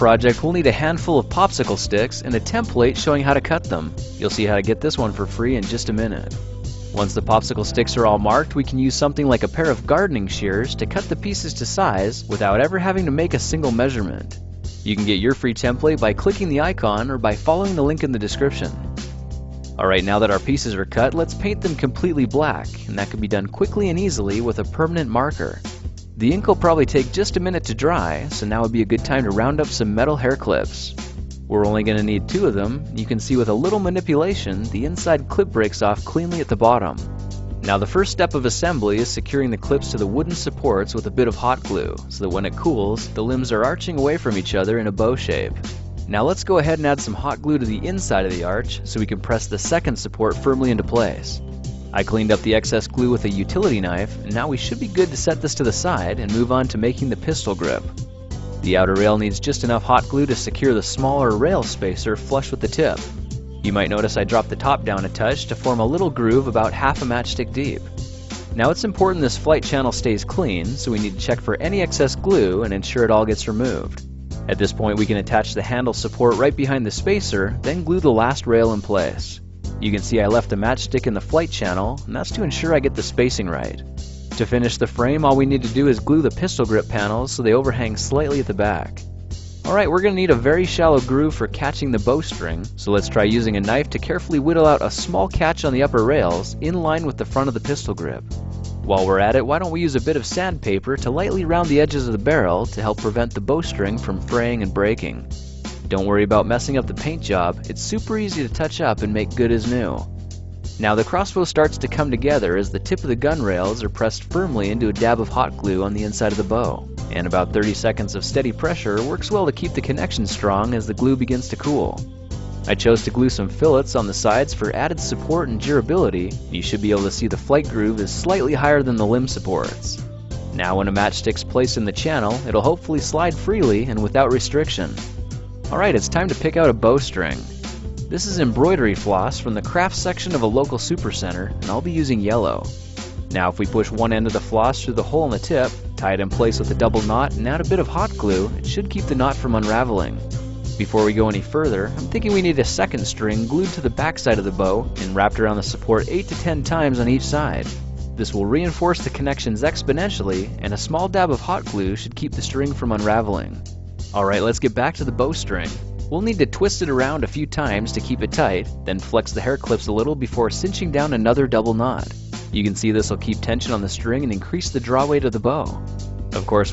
project, we'll need a handful of popsicle sticks and a template showing how to cut them. You'll see how to get this one for free in just a minute. Once the popsicle sticks are all marked, we can use something like a pair of gardening shears to cut the pieces to size without ever having to make a single measurement. You can get your free template by clicking the icon or by following the link in the description. Alright, now that our pieces are cut, let's paint them completely black, and that can be done quickly and easily with a permanent marker. The ink will probably take just a minute to dry, so now would be a good time to round up some metal hair clips. We're only going to need 2 of them. You can see with a little manipulation, the inside clip breaks off cleanly at the bottom. Now the first step of assembly is securing the clips to the wooden supports with a bit of hot glue, so that when it cools, the limbs are arching away from each other in a bow shape. Now let's go ahead and add some hot glue to the inside of the arch so we can press the second support firmly into place. I cleaned up the excess glue with a utility knife, and now we should be good to set this to the side and move on to making the pistol grip. The outer rail needs just enough hot glue to secure the smaller rail spacer flush with the tip. You might notice I dropped the top down a touch to form a little groove about half a matchstick deep. Now it's important this flight channel stays clean, so we need to check for any excess glue and ensure it all gets removed. At this point we can attach the handle support right behind the spacer, then glue the last rail in place. You can see I left a matchstick in the flight channel, and that's to ensure I get the spacing right. To finish the frame, all we need to do is glue the pistol grip panels so they overhang slightly at the back. Alright, we're going to need a very shallow groove for catching the bowstring, so let's try using a knife to carefully whittle out a small catch on the upper rails in line with the front of the pistol grip. While we're at it, why don't we use a bit of sandpaper to lightly round the edges of the barrel to help prevent the bowstring from fraying and breaking. Don't worry about messing up the paint job, it's super easy to touch up and make good as new. Now the crossbow starts to come together as the tip of the gun rails are pressed firmly into a dab of hot glue on the inside of the bow, and about 30 seconds of steady pressure works well to keep the connection strong as the glue begins to cool. I chose to glue some fillets on the sides for added support and durability. You should be able to see the flight groove is slightly higher than the limb supports. Now when a matchstick's placed in the channel, it'll hopefully slide freely and without restriction. Alright, it's time to pick out a bowstring. This is embroidery floss from the craft section of a local supercenter, and I'll be using yellow. Now if we push one end of the floss through the hole in the tip, tie it in place with a double knot, and add a bit of hot glue, it should keep the knot from unraveling. Before we go any further, I'm thinking we need a second string glued to the back side of the bow and wrapped around the support 8 to 10 times on each side. This will reinforce the connections exponentially, and a small dab of hot glue should keep the string from unraveling. Alright, let's get back to the bowstring. We'll need to twist it around a few times to keep it tight, then flex the hair clips a little before cinching down another double knot. You can see this will keep tension on the string and increase the draw weight of the bow. Of course,